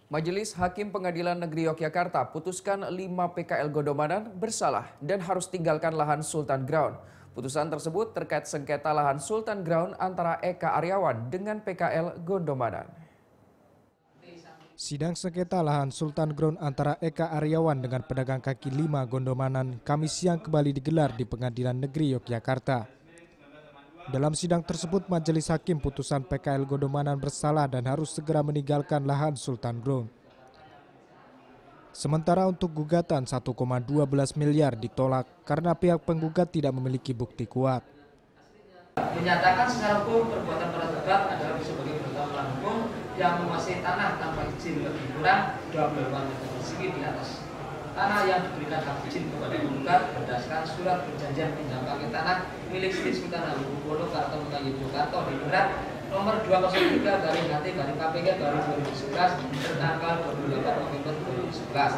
Majelis Hakim Pengadilan Negeri Yogyakarta putuskan 5 PKL Gondomanan bersalah dan harus tinggalkan lahan Sultan Ground. Putusan tersebut terkait sengketa lahan Sultan Ground antara Eka Aryawan dengan PKL Gondomanan. Sidang sengketa lahan Sultan Ground antara Eka Aryawan dengan pedagang kaki 5 Gondomanan Kamis siang kembali digelar di Pengadilan Negeri Yogyakarta. Dalam sidang tersebut, Majelis Hakim putusan PKL Gondomanan bersalah dan harus segera meninggalkan lahan Sultan Ground. Sementara untuk gugatan 1,12 miliar ditolak karena pihak penggugat tidak memiliki bukti kuat. Menyatakan secara hukum perbuatan tergugat adalah sebagai perbuatan melawan hukum yang menguasai tanah tanpa izin lebih kurang 28 meter persegi di atas tanah yang diberikan hak izin kepada penggugat berdasarkan surat perjanjian pinjam pakai tanah milik Sri Sultan Hamengkubuwono Kartomuka Yogyakarta di nomor 203/KPK/2011 tertanggal 28 November 2011.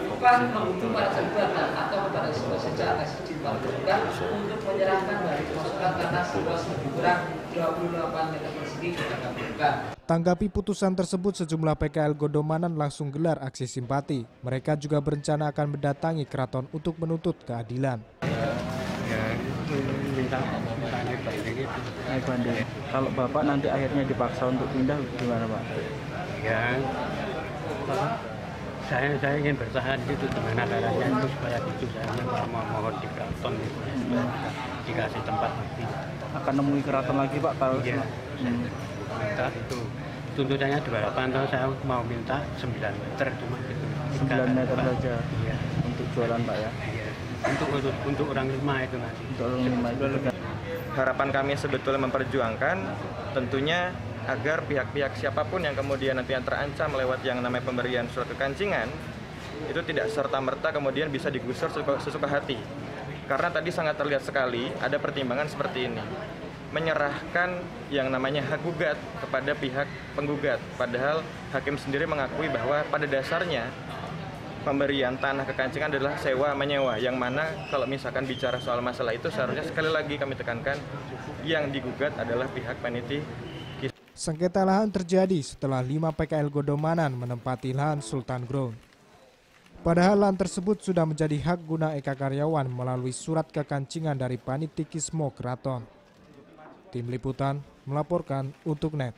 Bukan menghukum para tergugat atau kepada siapa saja atas izin para tergugat untuk menyerahkan dari pemasukan tanah seluas lebih kurang 28 meter persegi kepada penggugat. Tanggapi putusan tersebut, sejumlah PKL Gondomanan langsung gelar aksi simpati. Mereka juga berencana akan mendatangi keraton untuk menuntut keadilan. Kalau Bapak nanti akhirnya dipaksa untuk pindah, gimana Pak? Ya, saya ingin bertahan gitu dengan caranya itu supaya gitu saya mohon di keraton gitu, dikasih tempat lagi. Akan nemui keraton lagi Pak kalau minta itu tuntutannya 28 tahun, saya mau minta 9 meter cuma gitu. 9 meter saja. Iya. Untuk jualan Pak ya. Iya. Untuk orang 5 itu nanti. Untuk orang 5 itu. Harapan kami sebetulnya memperjuangkan tentunya agar pihak-pihak siapapun yang kemudian nanti yang terancam lewat yang namanya pemberian surat kekancingan itu tidak serta-merta kemudian bisa digusur sesuka hati. Karena tadi sangat terlihat sekali ada pertimbangan seperti ini. Menyerahkan yang namanya hak gugat kepada pihak penggugat. Padahal hakim sendiri mengakui bahwa pada dasarnya pemberian tanah kekancingan adalah sewa menyewa, yang mana kalau misalkan bicara soal masalah itu seharusnya sekali lagi kami tekankan yang digugat adalah pihak panitia. Sengketa lahan terjadi setelah 5 PKL Gondomanan menempati lahan Sultan Ground. Padahal lahan tersebut sudah menjadi hak guna Eka Aryawan melalui surat kekancingan dari Panitikismo Keraton. Tim Liputan melaporkan untuk NET.